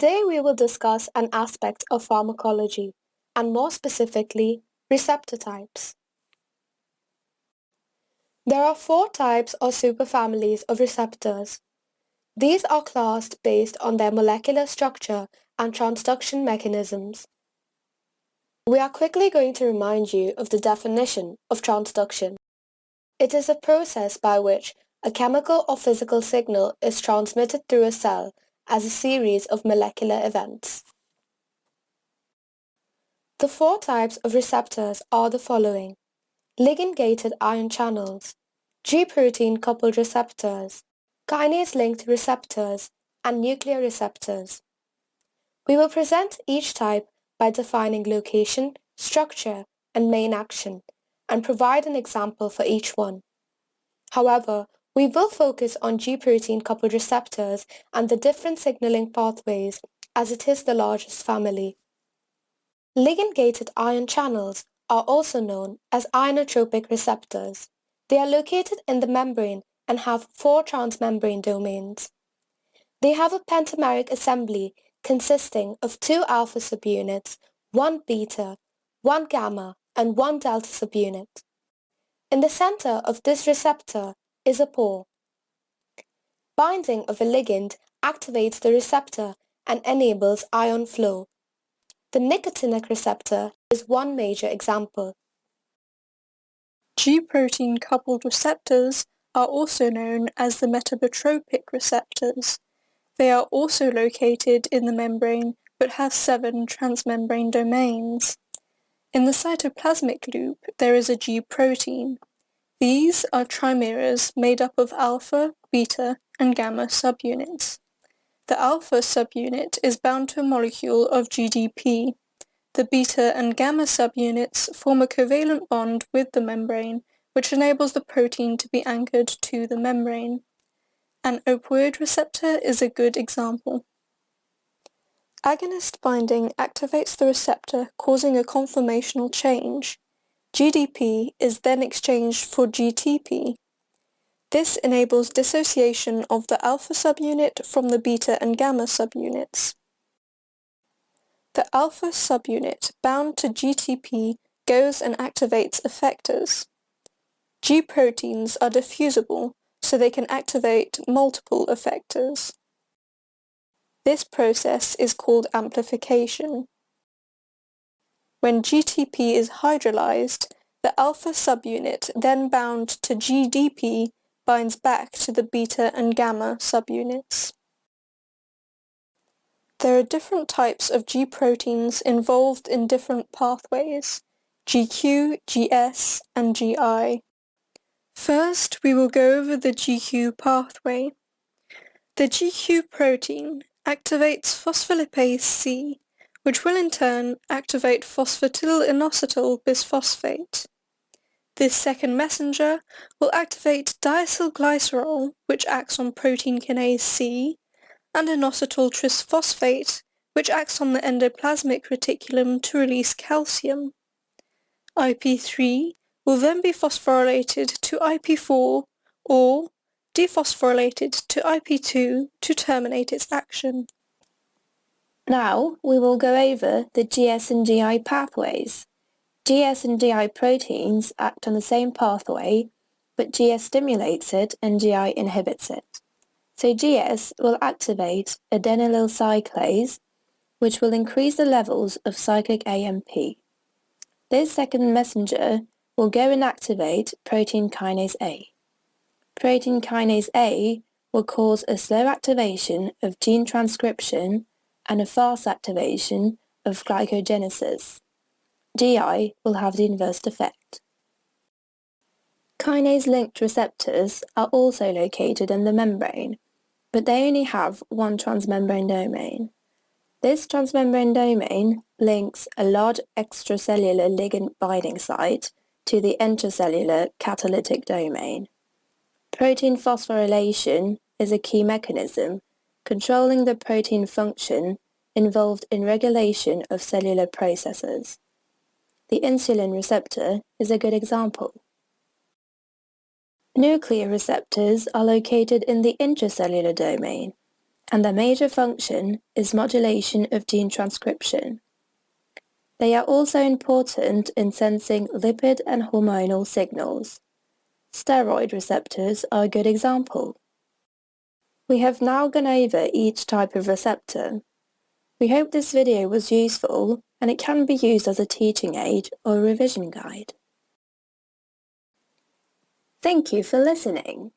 Today we will discuss an aspect of pharmacology, and more specifically, receptor types. There are 4 types or superfamilies of receptors. These are classed based on their molecular structure and transduction mechanisms. We are quickly going to remind you of the definition of transduction. It is a process by which a chemical or physical signal is transmitted through a cell as a series of molecular events. The 4 types of receptors are the following: ligand-gated ion channels, G-protein coupled receptors, kinase-linked receptors, and nuclear receptors. We will present each type by defining location, structure, and main action, and provide an example for each one. However, we will focus on G-protein coupled receptors and the different signaling pathways, as it is the largest family. Ligand-gated ion channels are also known as ionotropic receptors. They are located in the membrane and have 4 transmembrane domains. They have a pentameric assembly consisting of 2 alpha subunits, 1 beta, 1 gamma, and 1 delta subunit. In the center of this receptor is a pore. Binding of a ligand activates the receptor and enables ion flow. The nicotinic receptor is one major example. G-protein coupled receptors are also known as the metabotropic receptors. They are also located in the membrane but have 7 transmembrane domains. In the cytoplasmic loop there is a G-protein. These are trimeras made up of alpha, beta, and gamma subunits. The alpha subunit is bound to a molecule of GDP. The beta and gamma subunits form a covalent bond with the membrane, which enables the protein to be anchored to the membrane. An opioid receptor is a good example. Agonist binding activates the receptor, causing a conformational change. GDP is then exchanged for GTP. This enables dissociation of the alpha subunit from the beta and gamma subunits. The alpha subunit bound to GTP goes and activates effectors. G-proteins are diffusible, so they can activate multiple effectors. This process is called amplification. When GTP is hydrolyzed, the alpha subunit then bound to GDP binds back to the beta and gamma subunits. There are different types of G-proteins involved in different pathways: GQ, GS, and GI. First, we will go over the GQ pathway. The GQ protein activates phospholipase C, which will in turn activate phosphatidylinositol bisphosphate. This second messenger will activate diacylglycerol, which acts on protein kinase C, and inositol trisphosphate, which acts on the endoplasmic reticulum to release calcium. IP3 will then be phosphorylated to IP4 or dephosphorylated to IP2 to terminate its action. Now we will go over the GS and GI pathways. GS and GI proteins act on the same pathway, but GS stimulates it and GI inhibits it. So GS will activate adenylyl cyclase, which will increase the levels of cyclic AMP. This second messenger will go and activate protein kinase A. Protein kinase A will cause a slow activation of gene transcription and a fast activation of glycogenesis. GI will have the inverse effect. Kinase-linked receptors are also located in the membrane, but they only have 1 transmembrane domain. This transmembrane domain links a large extracellular ligand binding site to the intracellular catalytic domain. Protein phosphorylation is a key mechanism controlling the protein function involved in regulation of cellular processes. The insulin receptor is a good example. Nuclear receptors are located in the intracellular domain and their major function is modulation of gene transcription. They are also important in sensing lipid and hormonal signals. Steroid receptors are a good example. We have now gone over each type of receptor. We hope this video was useful and it can be used as a teaching aid or revision guide. Thank you for listening.